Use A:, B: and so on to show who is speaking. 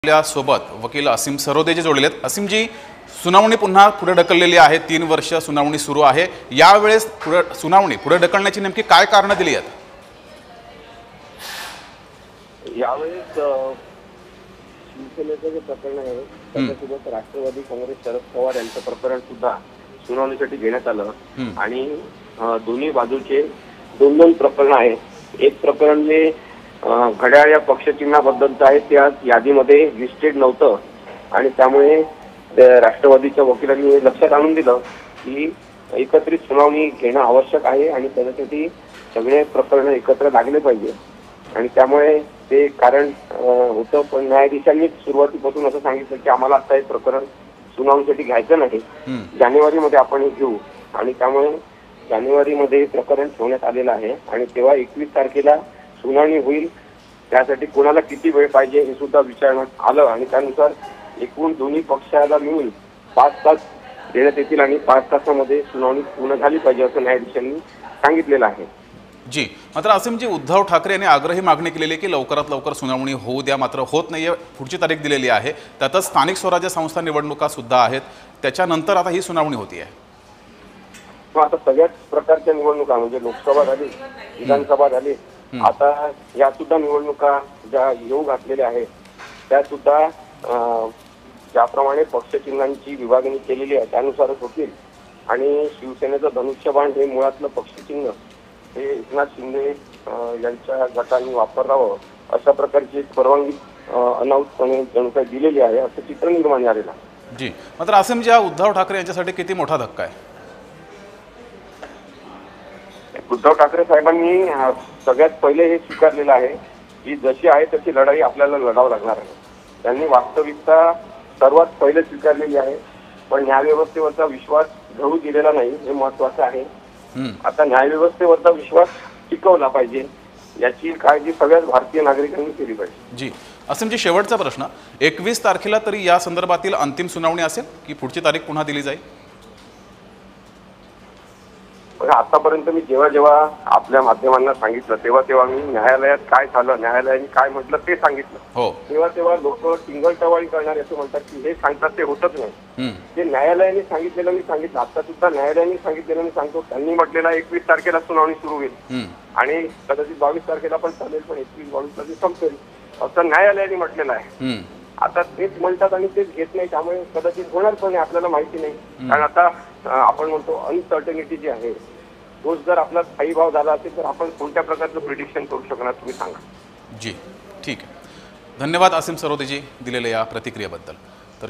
A: आपल्या सोबत वकील असीम सरोदेजी जोडलेले आहेत। असीमजी, सुनावणी पुन्हा पुढे ढकललेली आहे। 3 वर्ष सुनावणी सुरू आहे। यावेळेस सुनावणी पुढे ढकलण्याची नेमकी काय कारणं दिली आहेत?
B: यावेळेस शिवसेनेचं जे प्रकरण आहे त्याच्यासोबत राष्ट्रवादी काँग्रेस शरद पवार यांचं प्रकरण सुद्धा सुनावणीसाठी घेण्यात आलं आणि दोन्ही बाजूचे 2 प्रकरण आहेत। एक प्रकरण जे घड्याळ या पक्षचिन्हाबद्दलचं आहे त्या यादीमध्ये लिस्टेड नव्हतं आणि त्यामुळे राष्ट्रवादीच्या वकिलांनी लक्षात आणून दिलं की एकत्रित सुनावणी घेणं आवश्यक आहे आणि त्याच्यासाठी सगळे प्रकरण एकत्र लागले पाहिजे आणि त्यामुळे ते कारण होतं। पण न्यायाधीशांनीच सुरुवातीपासून असं सांगितलं की आम्हाला आता हे प्रकरण सुनावणीसाठी घ्यायचं नाही, जानेवारीमध्ये आपण हे घेऊ आणि त्यामुळे जानेवारीमध्ये प्रकरण ठेवण्यात आलेलं आहे आणि तेव्हा 21 तारखेला सुनावणी होईल। त्यासाठी कोणाला किती वेळ पाहिजे हे सुद्धा विचारण्यात आलं आणि त्यानुसार एकूण दोन्ही पक्षाला मिळून 5 तास देण्यात येतील आणि 5 तासामध्ये सुनावणी पूर्ण झाली पाहिजे असं न्यायाधीशांनी सांगितलेलं आहे।
A: जी, मात्र असीमजी, उद्धव ठाकरे यांनी आग्रही मागणी केलेली की लवकरात लवकर सुनावणी होऊ द्या, मात्र होत नाहीये। पुढची तारीख दिलेली आहे, त्यातच स्थानिक स्वराज्य संस्था निवडणुका सुद्धा आहेत, त्याच्यानंतर आता ही सुनावणी होतीये।
B: आता सगळ्याच प्रकारच्या निवडणुका म्हणजे लोकसभा झाली, विधानसभा झाली, आता या सुद्धा निवडणुका ज्या येऊ घातलेल्या आहेत त्या सुद्धा ज्याप्रमाणे पक्षचिन्हांची विभागणी केलेली आहे त्यानुसारच होतील आणि शिवसेनेचं धनुष्यबाण हे मुळातलं पक्षचिन्ह हे एकनाथ शिंदे यांच्या गटाने वापरावं अशा प्रकारची परवानगी अनाऊन्सपणे जनता दिलेली आहे असं चित्र निर्माण झालेलं आहे।
A: जी, मात्र असीमजी, उद्धव ठाकरे यांच्यासाठी किती मोठा धक्का आहे?
B: उद्धव ठाकरे साहेबांनी सगळ्यात पहिले हे स्वीकारलेलं आहे की जशी आहे तशी लढाई आपल्याला लढावं लागणार आहे। त्यांनी वास्तविकता सर्वात पहिले स्वीकारलेली आहे, पण न्यायव्यवस्थेवरचा विश्वास गळू दिलेला नाही हे महत्वाचं आहे। आता न्यायव्यवस्थेवरचा विश्वास टिकवला पाहिजे याची काळजी सगळ्याच भारतीय नागरिकांनी केली पाहिजे।
A: जी, असीमजी, शेवटचा प्रश्न, 21 तारखेला तरी या संदर्भातील अंतिम सुनावणी असेल की पुढची तारीख पुन्हा दिली जाईल?
B: आतापर्यंत मी जेव्हा आपल्या माध्यमांना सांगितलं तेव्हा मी न्यायालयात काय झालं, न्यायालयाने काय म्हटलं ते सांगितलं। तेव्हा लोक टिंगलटवाळी करणार असं म्हणतात की हे सांगतात ते होतच नाही। ते न्यायालयाने सांगितलेलं मी सांगितलं, आता सुद्धा न्यायालयाने सांगितलेलं मी सांगतो। त्यांनी म्हटलेलं 21 तारखेला सुनावणी सुरू होईल आणि कदाचित 22 तारखेला पण चालेल, पण 21-22 तारखेला संपेल असं न्यायालयाने म्हटलेलं आहे। आता तेच म्हणतात आणि तेच घेत नाही, त्यामुळे कदाचित होणार पण आपल्याला माहिती नाही। कारण आता आपण म्हणतो अनसर्टनिटी जी आहे तोच जर आपला स्थायी भाव झाला असेल तर आपण कोणत्या प्रकारचं प्रिडिक्शन करू शकणार तुम्ही सांगा।
A: जी, ठीक आहे। धन्यवाद असीम सरोदेजी दिलेल्या या प्रतिक्रियेबद्दल।